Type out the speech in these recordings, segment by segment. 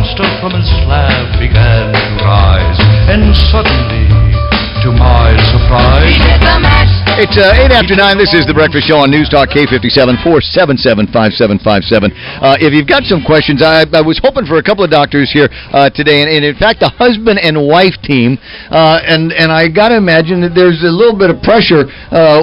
monster from his slab began to rise, and suddenly, to my surprise, he did the mash. It's 8 after 9. This is The Breakfast Show on News Talk K57, 477-5757. If you've got some questions, I was hoping for a couple of doctors here today, and in fact, a husband and wife team, and I got to imagine that there's a little bit of pressure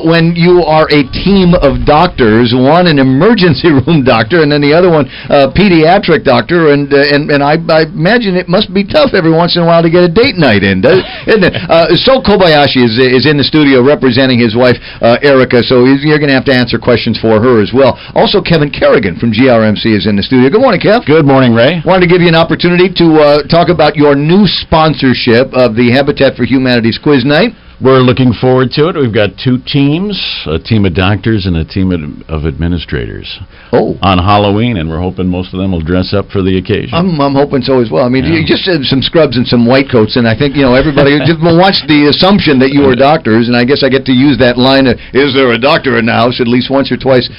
when you are a team of doctors, one an emergency room doctor, and then the other one a pediatric doctor, and I imagine it must be tough every once in a while to get a date night in, isn't it? Sow Kobayashi is in the studio representing his wife, Erica, so you're going to have to answer questions for her as well. Also, Kevin Kerrigan from GRMC is in the studio. Good morning, Kev. Good morning, Ray. Wanted to give you an opportunity to talk about your new sponsorship of the Habitat for Humanity's Quiz Night. We're looking forward to it. We've got two teams, a team of doctors and a team of administrators on Halloween, and we're hoping most of them will dress up for the occasion. I'm hoping so as well. I mean, you just said some scrubs and some white coats, and I think, everybody just wants the assumption that you are doctors, and I guess I get to use that line, is there a doctor in the house, at least once or twice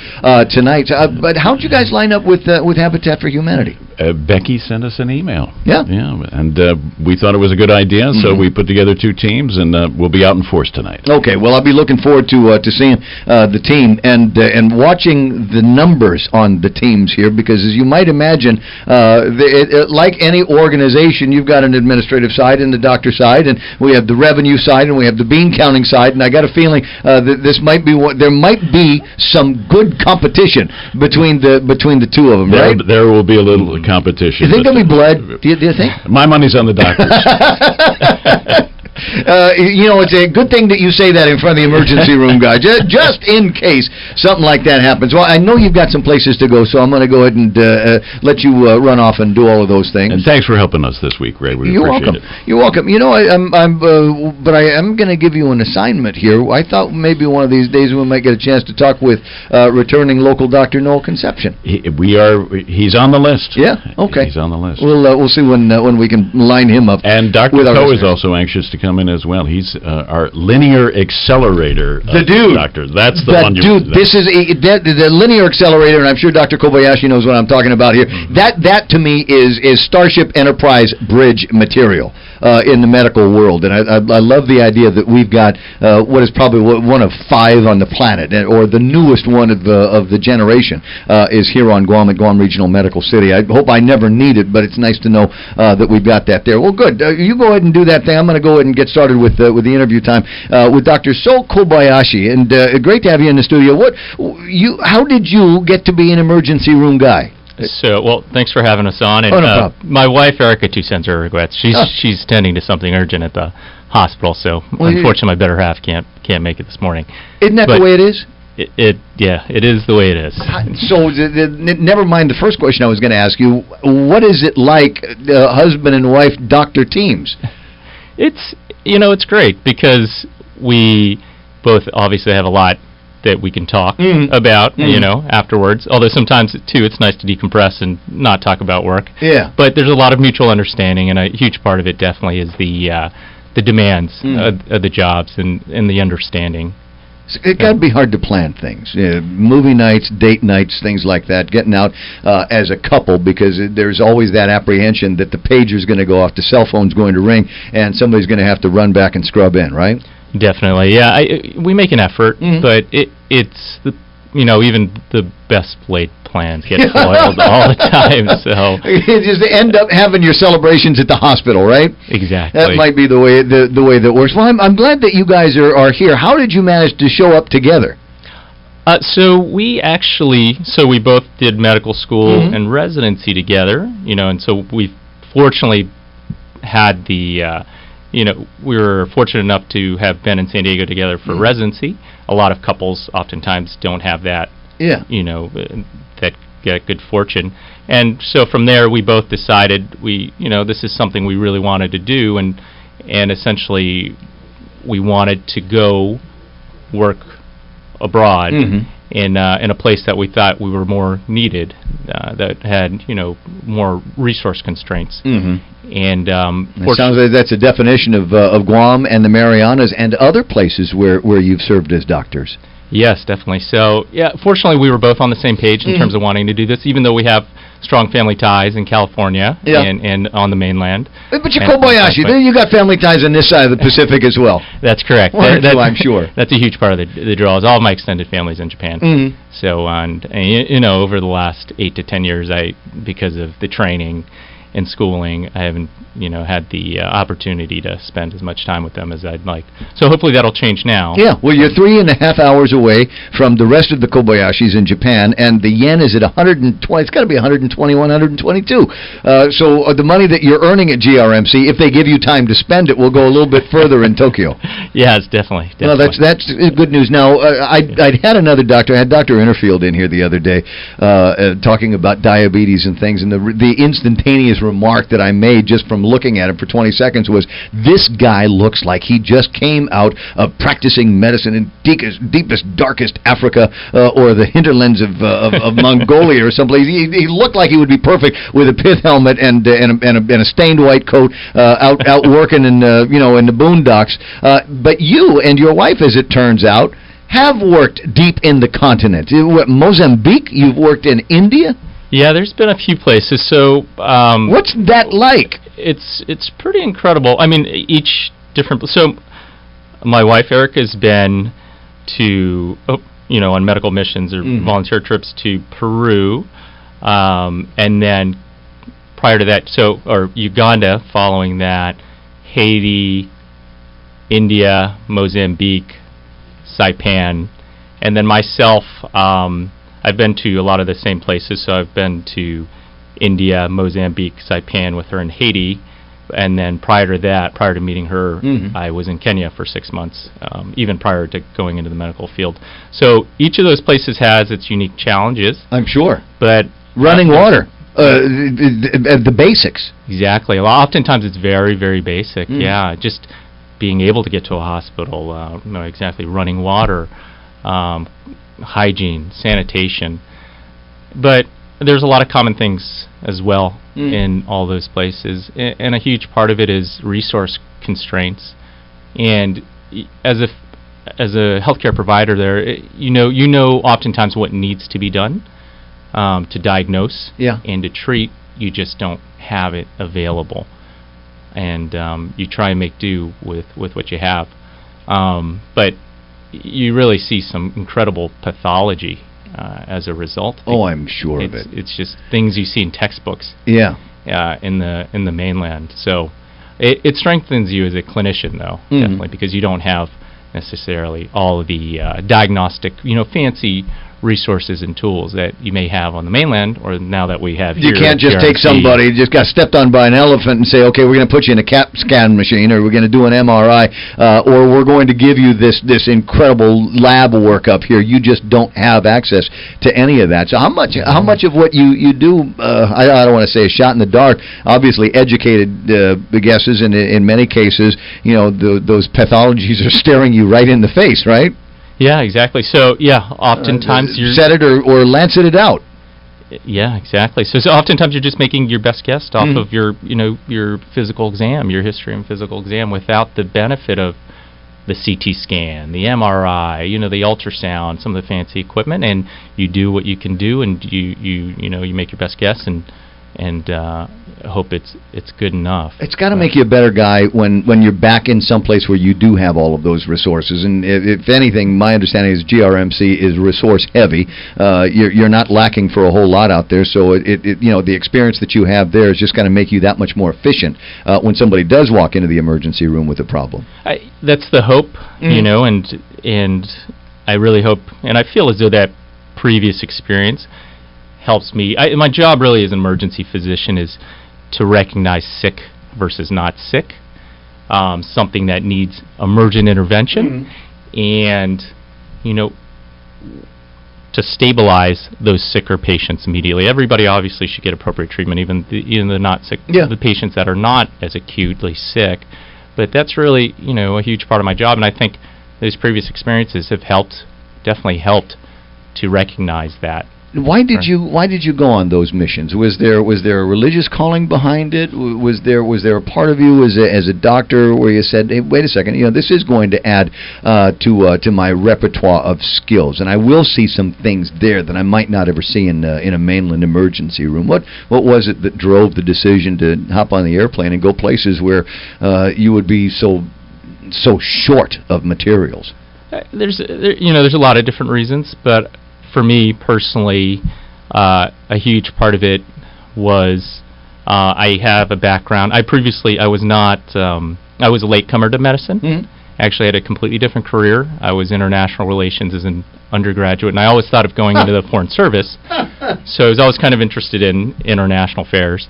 tonight. But how'd you guys line up with Habitat for Humanity? Becky sent us an email. Yeah, and we thought it was a good idea, so we put together two teams, and we'll be out in force tonight. Okay, well, I'll be looking forward to seeing the team and watching the numbers on the teams here, because as you might imagine, like any organization, you've got an administrative side and the doctor side, and we have the revenue side and we have the bean counting side, and I got a feeling that there might be some good competition between the two of them, right? There will be a little competition. You think there'll be blood? Do you think? My money's on the doctors. It's a good thing that you say that in front of the emergency room guy, just in case something like that happens. Well, I know you've got some places to go, so I'm going to go ahead and let you run off and do all of those things. And thanks for helping us this week, Ray. We appreciate it. You're welcome. But I am going to give you an assignment here. I thought maybe one of these days we might get a chance to talk with returning local Dr. Noel Concepcion. He's on the list. Yeah. Okay. He's on the list. We'll see when we can line him up. And Dr. Coe is also anxious to come in as well. He's our linear accelerator doctor. That's the one. This is the linear accelerator, and I'm sure Dr. Kobayashi knows what I'm talking about here. That to me is Starship Enterprise bridge material in the medical world, and I love the idea that we've got what is probably one of 5 on the planet, or the newest one of the generation is here on Guam at Guam Regional Medical City. I hope I never need it, but it's nice to know that we've got that there. Well, good. You go ahead and do that thing. I'm going to go ahead and get started with the interview time with Dr. Sow Kobayashi, and great to have you in the studio. How did you get to be an emergency room guy? So, well, thanks for having us on. And, no problem. My wife, Erica, too, sends her regrets. She's tending to something urgent at the hospital, so unfortunately my better half can't make it this morning. Isn't that the way it is? It is the way it is. So, never mind the first question I was going to ask you. What is it like, husband and wife doctor teams? It's great because we both obviously have a lot that we can talk about, afterwards. Although sometimes, too, it's nice to decompress and not talk about work. Yeah. But there's a lot of mutual understanding, and a huge part of it definitely is the demands of the jobs and the understanding. It got to be hard to plan things. Movie nights, date nights, things like that, getting out as a couple, because there's always that apprehension that the pager's going to go off, the cell phone's going to ring, and somebody's going to have to run back and scrub in, right? Definitely, yeah. We make an effort, but it's even the best laid plans get foiled all the time. So you just end up having your celebrations at the hospital, right? Exactly. That might be the way that works. Well, I'm glad that you guys are here. How did you manage to show up together? So we both did medical school and residency together, and so we fortunately had the. We were fortunate enough to have been in San Diego together for residency. A lot of couples oftentimes don't have that, that get good fortune. And so from there, we both decided this is something we really wanted to do, and essentially we wanted to go work abroad in a place that we thought we were more needed, that had more resource constraints. And it sounds like that's a definition of Guam and the Marianas and other places where you've served as doctors. Yes, definitely. So, yeah, fortunately, we were both on the same page in terms of wanting to do this, even though we have strong family ties in California and on the mainland. But you're Kobayashi. You got family ties on this side of the Pacific as well. That's correct. I'm sure. That's a huge part of the draw. Is all of my extended family's in Japan. So, and over the last 8 to 10 years, because of the training and schooling, I haven't had the opportunity to spend as much time with them as I'd like. So hopefully that'll change now. Yeah, well, you're 3.5 hours away from the rest of the Kobayashis in Japan, and the yen is at 120. It's got to be 121, 122. So the money that you're earning at GRMC, if they give you time to spend it, will go a little bit further in Tokyo. Yes, definitely. Well, that's good news. Now, I'd had another doctor. I had Dr. Innerfield in here the other day talking about diabetes and things, and the instantaneous remark that I made just from looking at him for 20 seconds was, this guy looks like he just came out of practicing medicine in deepest, darkest Africa or the hinterlands of Mongolia or someplace. He looked like he would be perfect with a pith helmet and a stained white coat out working in in the boondocks. But you and your wife, as it turns out, have worked deep in the continent. Mozambique, you've worked in India? Yeah, there's been a few places. So, what's that like? It's pretty incredible. I mean, each different. So, my wife Erica has been to on medical missions or volunteer trips to Peru, and then prior to that, or Uganda. Following that, Haiti, India, Mozambique, Saipan, and then myself. I've been to a lot of the same places, so I've been to India, Mozambique, Saipan with her in Haiti, and then prior to meeting her, I was in Kenya for 6 months, even prior to going into the medical field. So each of those places has its unique challenges. I'm sure. But running water, the basics. Exactly. Well, oftentimes it's very, very basic. Yeah, just being able to get to a hospital, exactly, running water, hygiene, sanitation, but there's a lot of common things as well in all those places, and a huge part of it is resource constraints. And as a healthcare provider, there, you know, oftentimes what needs to be done to diagnose and to treat. You just don't have it available, and you try and make do with what you have, but you really see some incredible pathology as a result. Oh, I'm sure of it. It's just things you see in textbooks. Yeah. In the mainland. So it strengthens you as a clinician, though, definitely, because you don't have necessarily all of the diagnostic, fancy resources and tools that you may have on the mainland, or now that we have here. You can't just take somebody who just got stepped on by an elephant and say, okay, we're going to put you in a CAT scan machine, or we're going to do an MRI, or we're going to give you this incredible lab workup here. You just don't have access to any of that. So how much of what you do, I don't want to say a shot in the dark, obviously educated guesses, and in many cases, those pathologies are staring you right in the face, right? Yeah, exactly. So, oftentimes you're... Set it or lancet it out. Yeah, exactly. So oftentimes you're just making your best guess off of your physical exam, your history and physical exam, without the benefit of the CT scan, the MRI, the ultrasound, some of the fancy equipment, and you do what you can do, and you make your best guess and hope it's good enough. It's got to make you a better guy when you're back in some place where you do have all of those resources. And if anything, my understanding is GRMC is resource heavy. You're not lacking for a whole lot out there. So the experience that you have there is just going to make you that much more efficient when somebody does walk into the emergency room with a problem. That's the hope, and I really hope, and I feel as though that previous experience helps me. My job really as an emergency physician is to recognize sick versus not sick, something that needs emergent intervention, and to stabilize those sicker patients immediately. Everybody obviously should get appropriate treatment, even the not sick, the patients that are not as acutely sick. But that's really a huge part of my job, and I think those previous experiences have definitely helped to recognize that Why did you go on those missions? Was there a religious calling behind it? Was there a part of you as a doctor where you said, hey, wait a second, this is going to add to my repertoire of skills, and I will see some things there that I might not ever see in a mainland emergency room. What was it that drove the decision to hop on the airplane and go places where you would be so short of materials? There's a lot of different reasons, but for me personally, a huge part of it was I have a background. I was a latecomer to medicine. Mm-hmm. Actually, I had a completely different career. I was international relations as an undergraduate, and I always thought of going into the Foreign Service. So I was always kind of interested in international affairs.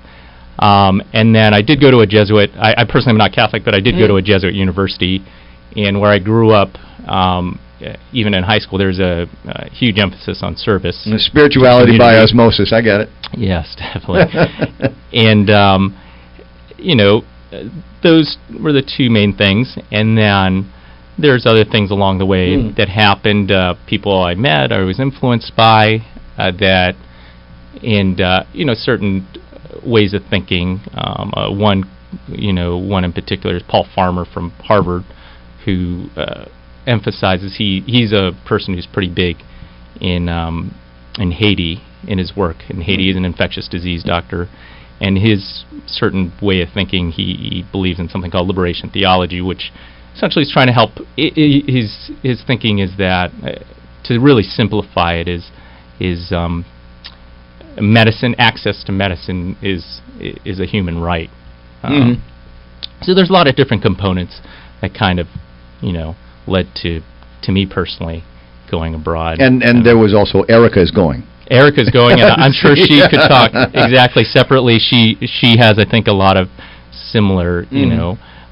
And then I did go to a Jesuit. I personally am not Catholic, but I did go to a Jesuit university, and where I grew up. Even in high school, there's a huge emphasis on service. And spirituality by osmosis, I got it. Yes, definitely. And, those were the two main things. And then there's other things along the way that happened, people I met, I was influenced by, certain ways of thinking. One in particular is Paul Farmer from Harvard, who emphasizes he's a person who's pretty big in Haiti in his work. In Haiti, he's an infectious disease doctor, and his certain way of thinking, he believes in something called liberation theology, which essentially is trying to help. His thinking is that, to really simplify it, is medicine, access to medicine is a human right. So there's a lot of different components that kind of led to me personally going abroad. And there was also Erica's going. Erica's going, and I'm sure she could talk exactly separately. She has, I think, a lot of similar,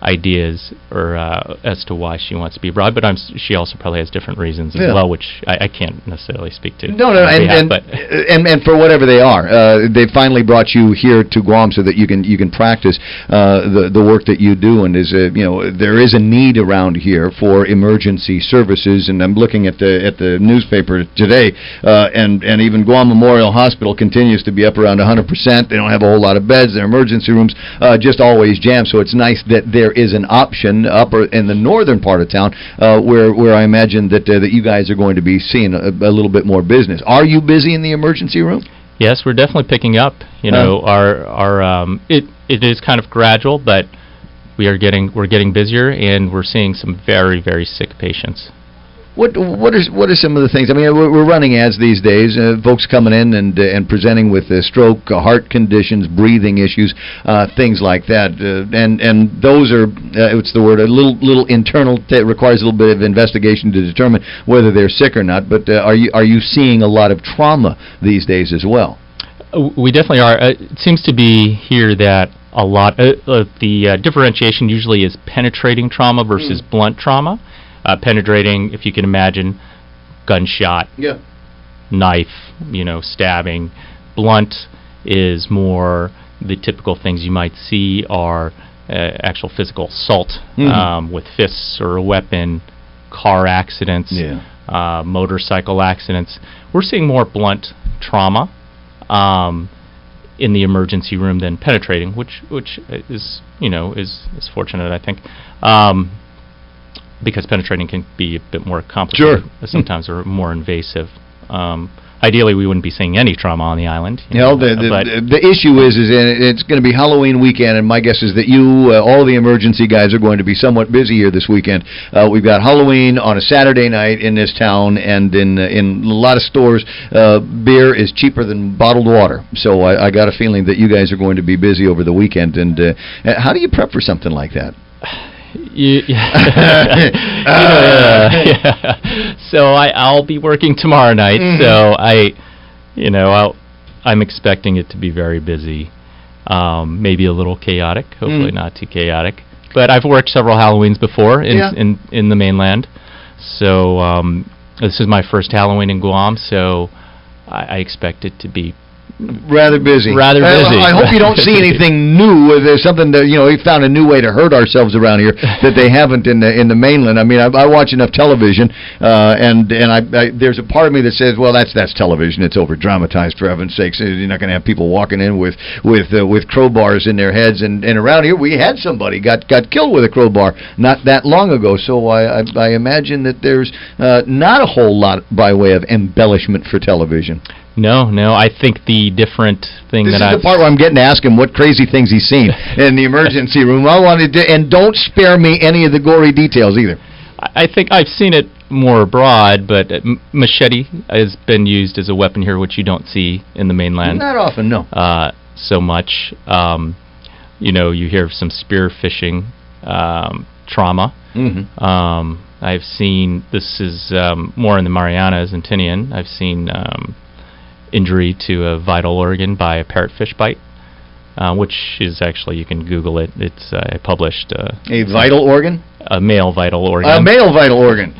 ideas or as to why she wants to be abroad, but she also probably has different reasons as well, which I can't necessarily speak to. And for whatever they are, they finally brought you here to Guam so that you can practice the work that you do, and there is a need around here for emergency services, and I'm looking at the newspaper today, and even Guam Memorial Hospital continues to be up around 100%. They don't have a whole lot of beds. Their emergency rooms just always jam, so it's nice that there is an option up in the northern part of town where I imagine that you guys are going to be seeing a little bit more business. Are you busy in the emergency room? Yes, we're definitely picking up. It is kind of gradual, but we're getting busier, and we're seeing some very, very sick patients. What are some of the things? I mean, we're running ads these days. Folks coming in and presenting with stroke, heart conditions, breathing issues, things like that. And those are what's the word? A little internal. Requires a little bit of investigation to determine whether they're sick or not. But are you seeing a lot of trauma these days as well? We definitely are. It seems to be here that a lot of the differentiation usually is penetrating trauma versus blunt trauma. Penetrating, if you can imagine, gunshot, knife, stabbing. Blunt is more the typical things you might see are actual physical assault with fists or a weapon, car accidents, motorcycle accidents. We're seeing more blunt trauma in the emergency room than penetrating, which is is fortunate, I think. Because penetrating can be a bit more complicated sometimes, or more invasive. Ideally, we wouldn't be seeing any trauma on the island. The issue is it's going to be Halloween weekend, and my guess is that all the emergency guys are going to be somewhat busy here this weekend. We've got Halloween on a Saturday night in this town, and in a lot of stores, beer is cheaper than bottled water. So I got a feeling that you guys are going to be busy over the weekend. And how do you prep for something like that? So I'll be working tomorrow night. So I'm expecting it to be very busy, maybe a little chaotic. Hopefully not too chaotic. But I've worked several Halloweens before in the mainland. So this is my first Halloween in Guam. So I expect it to be Rather busy. I hope you don't see anything new. There's something that, we found a new way to hurt ourselves around here that they haven't in the mainland. I mean, I watch enough television, and there's a part of me that says, well, that's television. It's over dramatized, for heaven's sakes. You're not going to have people walking in with crowbars in their heads. And around here, we had somebody got killed with a crowbar not that long ago. So I imagine that there's not a whole lot by way of embellishment for television. No. I think the different thing this is the part where I'm getting to ask him what crazy things he's seen in the emergency room. I wanted to, and don't spare me any of the gory details either. I think I've seen it more abroad, but machete has been used as a weapon here, which you don't see in the mainland. Not often, no. So much. You hear of some spear fishing trauma. Mm-hmm. I've seen, this is more in the Marianas and Tinian, I've seen injury to a vital organ by a parrotfish bite, which is actually, you can Google it. It's published. A vital organ? A male vital organ. A male vital organ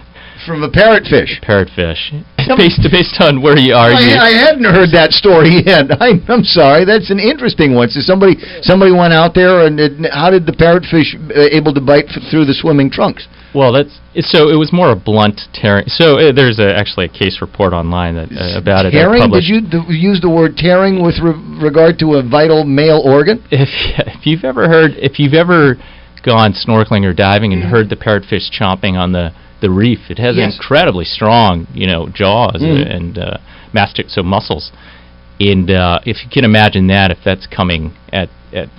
from a parrotfish. Parrotfish. Based on where you are. I hadn't heard that story yet. I'm sorry. That's an interesting one. So somebody went out there, and how did the parrotfish able to bite through the swimming trunks? Well, so it was more a blunt tearing. So there's actually a case report online about it. Tearing? Did you use the word tearing with regard to a vital male organ? If you've ever gone snorkeling or diving and heard the parrotfish chomping on the reef, it has incredibly strong, jaws and muscles. And if you can imagine that, if that's coming at that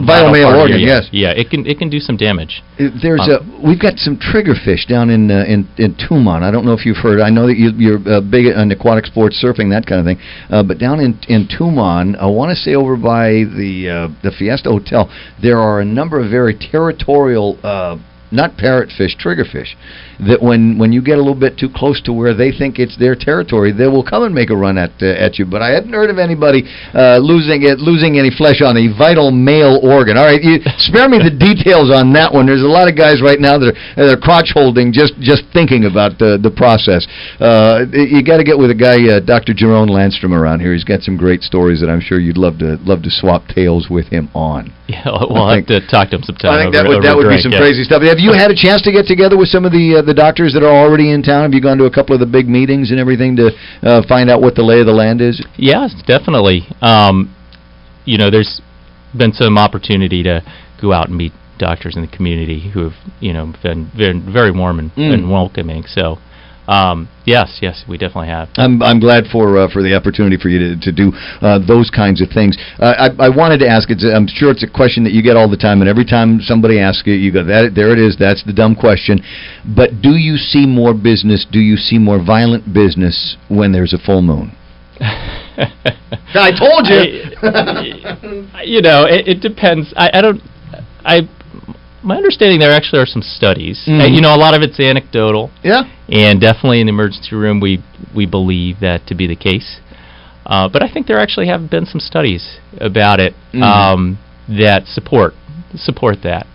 vital male organ, yes, it can do some damage. We've got some triggerfish down in Tumon. I don't know if you've heard. I know that you're big on aquatic sports, surfing, that kind of thing. But down in Tumon, I want to say over by the Fiesta Hotel, there are a number of very territorial. Not parrotfish, triggerfish, that when you get a little bit too close to where they think it's their territory, they will come and make a run at you. But I hadn't heard of anybody losing any flesh on a vital male organ. All right, spare me the details on that one. There's a lot of guys right now that are crotch holding just thinking about the process. You got to get with a guy, Dr. Jerome Landstrom, around here. He's got some great stories that I'm sure you'd love to swap tales with him on. Yeah, we'll have to talk to him sometime. I think that would be some crazy stuff. Have you had a chance to get together with some of the doctors that are already in town? Have you gone to a couple of the big meetings and everything to find out what the lay of the land is? Yes, definitely. There's been some opportunity to go out and meet doctors in the community who have been very warm and welcoming. So. Yes, we definitely have. I'm glad for the opportunity for you to do those kinds of things. I wanted to ask. I'm sure it's a question that you get all the time, and every time somebody asks you go, there it is. That's the dumb question. But do you see more business? Do you see more violent business when there's a full moon? I told you. It depends. My understanding, there actually are some studies. Mm-hmm. A lot of it's anecdotal. Yeah. And definitely in the emergency room, we believe that to be the case. But I think there actually have been some studies about it that support that.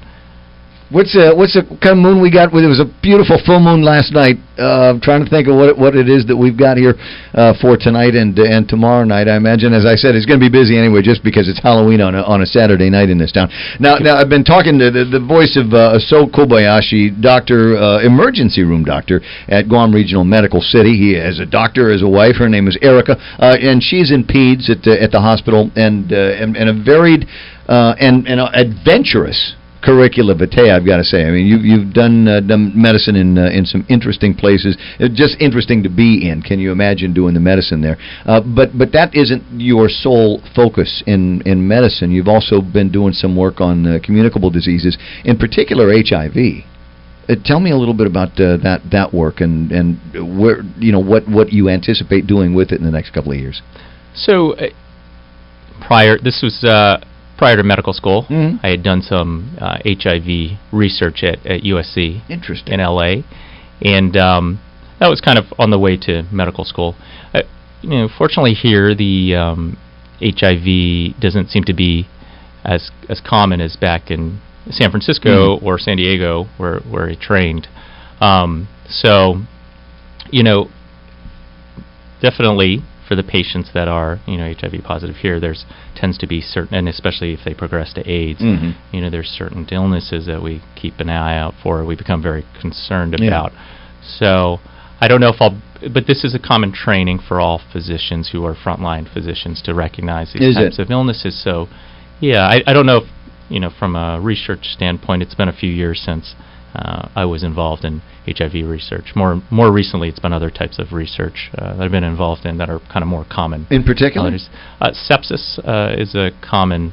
What's the kind of moon we got? It was a beautiful full moon last night. I'm trying to think of what it is that we've got here for tonight and tomorrow night. I imagine, as I said, it's going to be busy anyway, just because it's Halloween on a Saturday night in this town. Now I've been talking to the voice of Sow Kobayashi, emergency room doctor at Guam Regional Medical City. He has a doctor as a wife. Her name is Erica, and she's in peds at the hospital, and a varied and adventurous curricula vitae, I've got to say. I mean, you've done medicine in some interesting places. It's just interesting to be in. Can you imagine doing the medicine there? But that isn't your sole focus in medicine. You've also been doing some work on communicable diseases, in particular HIV. Tell me a little bit about that work and where what you anticipate doing with it in the next couple of years. So prior to medical school, I had done some HIV research at USC in LA, and that was kind of on the way to medical school. Fortunately here, the HIV doesn't seem to be as common as back in San Francisco or San Diego, where I trained. So, definitely for the patients that are, HIV positive here, there's tends to be certain, and especially if they progress to AIDS, there's certain illnesses that we keep an eye out for, we become very concerned about. So I don't know but this is a common training for all physicians who are frontline physicians to recognize these types of illnesses. So, I don't know if, from a research standpoint, it's been a few years since I was involved in HIV research. More recently, it's been other types of research that I've been involved in that are kind of more common. In particular? Sepsis is a common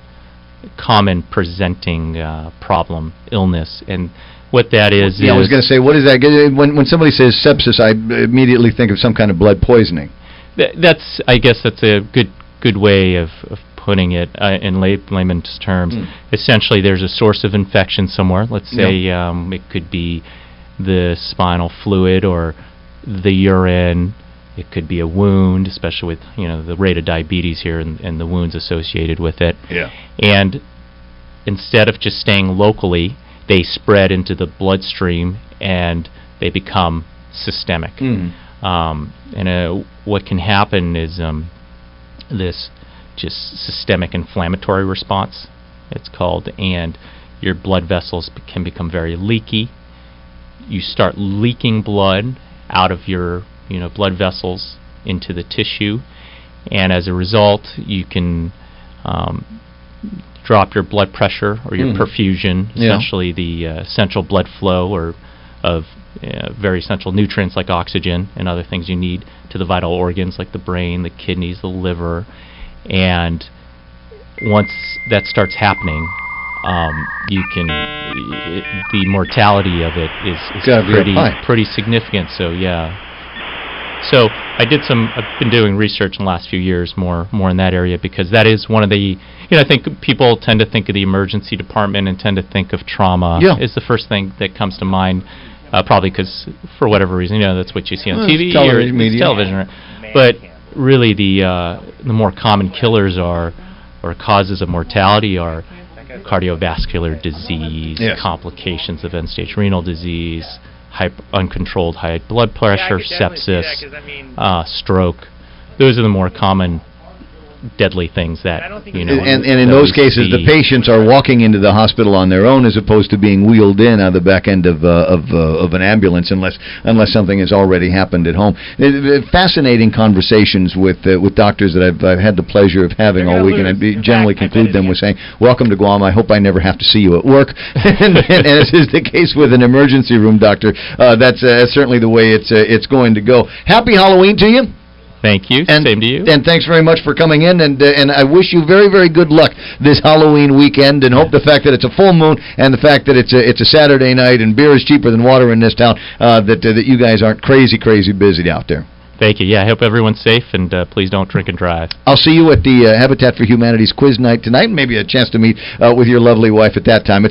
presenting problem, illness, and what that is. I was going to say, what is that? When somebody says sepsis, I immediately think of some kind of blood poisoning. I guess that's a good way of putting it in layman's terms. Essentially, there's a source of infection somewhere. Let's say it could be the spinal fluid or the urine. It could be a wound, especially with the rate of diabetes here and the wounds associated with it. And instead of just staying locally, they spread into the bloodstream and they become systemic. And what can happen is this just systemic inflammatory response, it's called, and your blood vessels can become very leaky. You start leaking blood out of your blood vessels into the tissue, and as a result you can drop your blood pressure or your perfusion, essentially the central blood flow or of very essential nutrients like oxygen and other things you need to the vital organs like the brain, the kidneys, the liver. And once that starts happening, the mortality of it is pretty significant. So So I've been doing research in the last few years more in that area, because that is one of the, I think people tend to think of the emergency department and tend to think of trauma is the first thing that comes to mind, probably because for whatever reason, that's what you see on TV or television. Right? But really the more common killers or causes of mortality are cardiovascular disease, complications of end-stage renal disease, uncontrolled high blood pressure, sepsis, stroke. Those are the more common deadly things that and in those cases the patients are walking into the hospital on their own as opposed to being wheeled in out of the back end of an ambulance unless something has already happened at home. Fascinating conversations with doctors that I've had the pleasure of having all week, and I generally conclude them with saying, welcome to Guam, I hope I never have to see you at work. and as is the case with an emergency room doctor, that's certainly the way it's going to go. Happy Halloween to you. Thank you. And, same to you. And thanks very much for coming in. And I wish you very, very good luck this Halloween weekend. And hope the fact that it's a full moon and the fact that it's a Saturday night and beer is cheaper than water in this town, that you guys aren't crazy busy out there. Thank you. I hope everyone's safe, and please don't drink and drive. I'll see you at the Habitat for Humanity's quiz night tonight, and maybe a chance to meet with your lovely wife at that time.